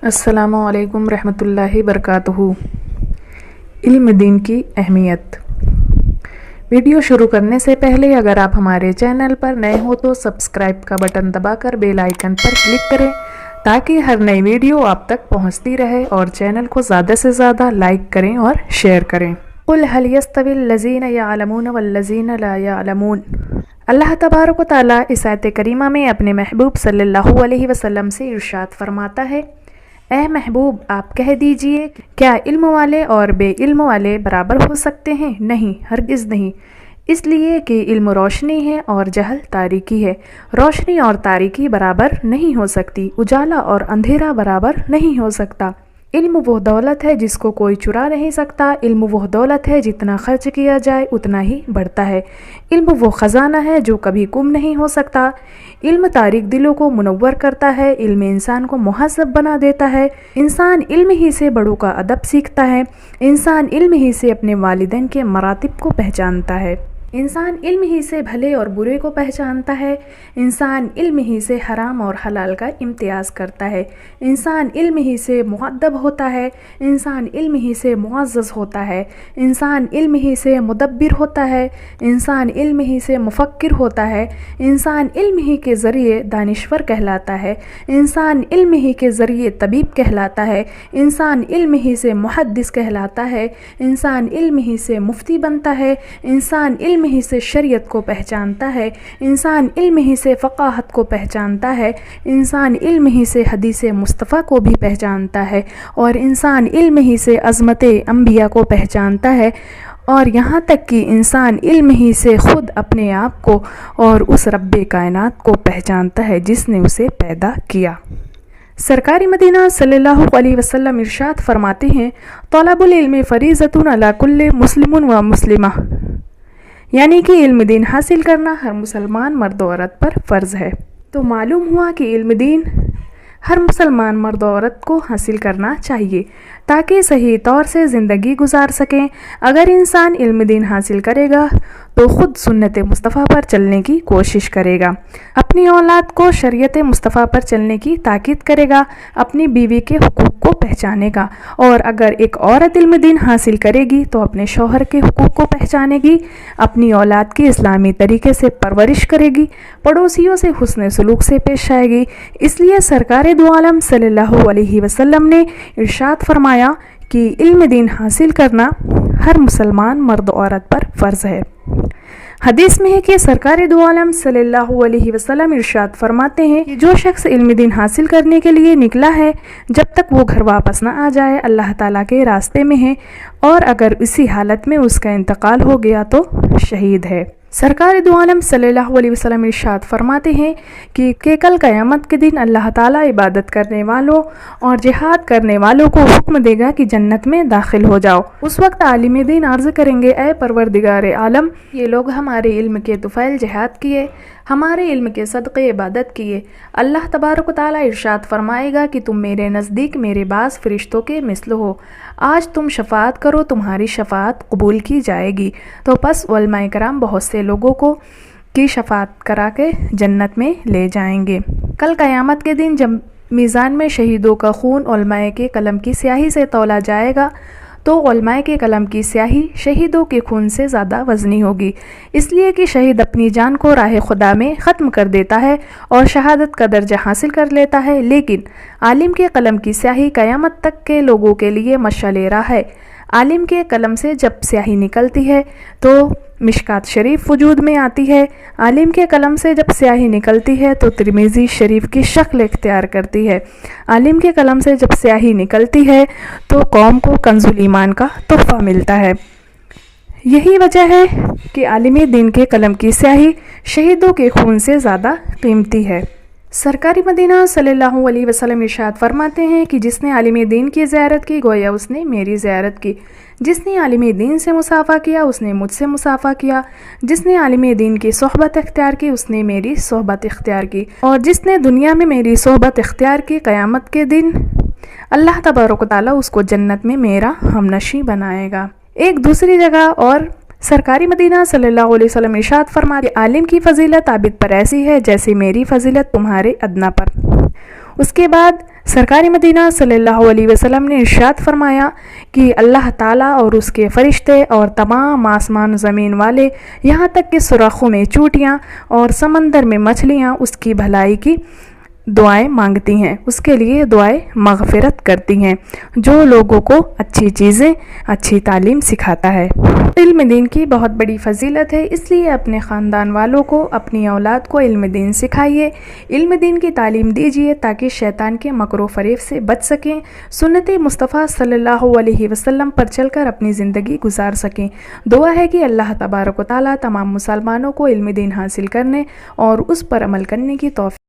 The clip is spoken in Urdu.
السلام علیکم رحمۃ اللہ وبرکاتہ۔ علم دین کی اہمیت۔ ویڈیو شروع کرنے سے پہلے اگر آپ ہمارے چینل پر نئے ہو تو سبسکرائب کا بٹن دبا کر بیل آئیکن پر کلک کریں تاکہ ہر نئی ویڈیو آپ تک پہنچتی رہے، اور چینل کو زیادہ سے زیادہ لائک کریں اور شیئر کریں۔ قل هل يستوي الذين يعلمون والذين لا يعلمون۔ اللہ تبارک و تعالیٰ اس آیت کریمہ میں اپنے محبوب صلی اللہ علیہ وسلم سے ارشاد فرماتا ہے، اے محبوب آپ کہہ دیجئے کیا علم والے اور بے علم والے برابر ہو سکتے ہیں؟ نہیں، ہرگز نہیں، اس لیے کہ علم روشنی ہے اور جہل تاریکی ہے۔ روشنی اور تاریکی برابر نہیں ہو سکتی، اجالا اور اندھیرا برابر نہیں ہو سکتا۔ علم وہ دولت ہے جس کو کوئی چرا نہیں سکتا، علم وہ دولت ہے جتنا خرچ کیا جائے اتنا ہی بڑھتا ہے، علم وہ خزانہ ہے جو کبھی گم نہیں ہو سکتا۔ علم تاریک دلوں کو منور کرتا ہے، علم انسان کو مہذب بنا دیتا ہے، انسان علم ہی سے بڑوں کا ادب سیکھتا ہے، انسان علم ہی سے اپنے والدین کے مراتب کو پہچانتا ہے، انسان علم ہی سے بھلے اور برے کو پہچانتا ہے، انسان علم ہی سے حرام اور حلال کا امتیاز کرتا ہے، انسان علم ہی سے مؤدب ہوتا ہے، انسان علم ہی سے معزز ہوتا ہے، انسان علم ہی سے مدبر ہوتا ہے، انسان علم ہی سے مفکر ہوتا ہے، انسان علم ہی کے ذریعے دانشور کہلاتا ہے، انسان علم ہی کے ذریعے طبیب کہلاتا ہے، انسان علم ہی سے محدث کہلاتا ہے، انسان علم ہی سے مفتی بنتا ہے، انسان علم ہی سے شریعت کو پہچانتا ہے، انسان علم ہی سے فقاہت کو پہچانتا ہے، انسان علم ہی سے حدیث مصطفیٰ کو بھی پہچانتا ہے، اور انسان علم ہی سے عظمت انبیاء کو پہچانتا ہے، اور یہاں تک کہ انسان علم ہی سے خود اپنے آپ کو اور اس رب کائنات کو پہچانتا ہے جس نے اسے پیدا کیا۔ سرکار مدینہ صلی اللہ علیہ وسلم ارشاد فرماتے ہیں، طلب العلم فریضۃ علی کل مسلم و مسلمہ، یعنی کہ علم دین حاصل کرنا ہر مسلمان مرد و عورت پر فرض ہے۔ تو معلوم ہوا کہ علم دین ہر مسلمان مرد و عورت کو حاصل کرنا چاہیے تاکہ صحیح طور سے زندگی گزار سکیں۔ اگر انسان علم دین حاصل کرے گا تو خود سنت مصطفیٰ پر چلنے کی کوشش کرے گا، اپنی اولاد کو شریعت مصطفیٰ پر چلنے کی تاکید کرے گا، اپنی بیوی کے حقوق کو پہچانے گا، اور اگر ایک عورت علم دین حاصل کرے گی تو اپنے شوہر کے حقوق کو پہچانے گی، اپنی اولاد کی اسلامی طریقے سے پرورش کرے گی، پڑوسیوں سے حسن سلوک سے پیش آئے گی۔ اس لیے سرکار دو عالم صلی اللہ علیہ وسلم نے ارشاد فرمایا کہ علم دین حاصل کرنا ہر مسلمان مرد و عورت پر فرض ہے۔ حدیث میں ہے کہ سرکار دو عالم صلی اللہ علیہ وسلم ارشاد فرماتے ہیں کہ جو شخص علم دین حاصل کرنے کے لیے نکلا ہے، جب تک وہ گھر واپس نہ آ جائے اللہ تعالیٰ کے راستے میں ہے، اور اگر اسی حالت میں اس کا انتقال ہو گیا تو شہید ہے۔ سرکار دو عالم صلی اللہ علیہ وسلم ارشاد فرماتے ہیں کہ کل قیامت کے دن اللہ تعالیٰ عبادت کرنے والوں اور جہاد کرنے والوں کو حکم دے گا کہ جنت میں داخل ہو جاؤ۔ اس وقت عالم دین عرض کریں گے، اے پروردگار عالم، یہ لوگ ہمارے علم کے طفیل جہاد کیے، ہمارے علم کے صدقے عبادت کیے۔ اللہ تبارک و تعالیٰ ارشاد فرمائے گا کہ تم میرے نزدیک میرے بعض فرشتوں کے مثل ہو، آج تم شفاعت کرو، تمہاری شفاعت قبول کی جائے گی۔ تو پس علماء کرام بہت سے لوگوں کو کی شفاعت کرا کے جنت میں لے جائیں گے۔ کل قیامت کے دن جب میزان میں شہیدوں کا خون علماء کے قلم کی سیاہی سے تولا جائے گا تو علماء کے قلم کی سیاہی شہیدوں کے خون سے زیادہ وزنی ہوگی، اس لیے کہ شہید اپنی جان کو راہ خدا میں ختم کر دیتا ہے اور شہادت کا درجہ حاصل کر لیتا ہے، لیکن عالم کے قلم کی سیاہی قیامت تک کے لوگوں کے لیے مشعل راہ ہے۔ عالم کے قلم سے جب سیاہی نکلتی ہے تو مشکات شریف وجود میں آتی ہے، عالم کے قلم سے جب سیاہی نکلتی ہے تو ترمذی شریف کی شکل اختیار کرتی ہے، عالم کے قلم سے جب سیاہی نکلتی ہے تو قوم کو کنز الایمان کا تحفہ ملتا ہے۔ یہی وجہ ہے کہ عالم دین کے قلم کی سیاہی شہیدوں کے خون سے زیادہ قیمتی ہے۔ سرکار مدینہ صلی اللہ علیہ وسلم ارشاد فرماتے ہیں کہ جس نے عالم دین کی زیارت کی گویا اس نے میری زیارت کی، جس نے عالم دین سے مصافحہ کیا اس نے مجھ سے مصافحہ کیا، جس نے عالم دین کی صحبت اختیار کی اس نے میری صحبت اختیار کی، اور جس نے دنیا میں میری صحبت اختیار کی قیامت کے دن اللہ تبارک و تعالیٰ اس کو جنت میں میرا ہمنشیں بنائے گا۔ ایک دوسری جگہ اور سرکاری مدینہ صلی اللہ علیہ وسلم ارشاد فرماتے، عالم کی فضیلت عابد پر ایسی ہے جیسے میری فضیلت تمہارے ادنا پر۔ اس کے بعد سرکار مدینہ صلی اللہ علیہ وسلم نے ارشاد فرمایا کہ اللہ تعالیٰ اور اس کے فرشتے اور تمام آسمان و زمین والے، یہاں تک کہ سوراخوں میں چونٹیاں اور سمندر میں مچھلیاں اس کی بھلائی کی دعائیں مانگتی ہیں، اس کے لیے دعائیں مغفرت کرتی ہیں، جو لوگوں کو اچھی چیزیں، اچھی تعلیم سکھاتا ہے۔ علم دین کی بہت بڑی فضیلت ہے، اس لیے اپنے خاندان والوں کو، اپنی اولاد کو علم دین سکھائیے، علم دین کی تعلیم دیجیے تاکہ شیطان کے مکر و فریب سے بچ سکیں، سنت مصطفیٰ صلی اللہ علیہ وسلم پر چل کر اپنی زندگی گزار سکیں۔ دعا ہے کہ اللہ تبارک و تعالیٰ تمام مسلمانوں کو علم دین حاصل کرنے اور اس پر عمل کرنے کی توفیق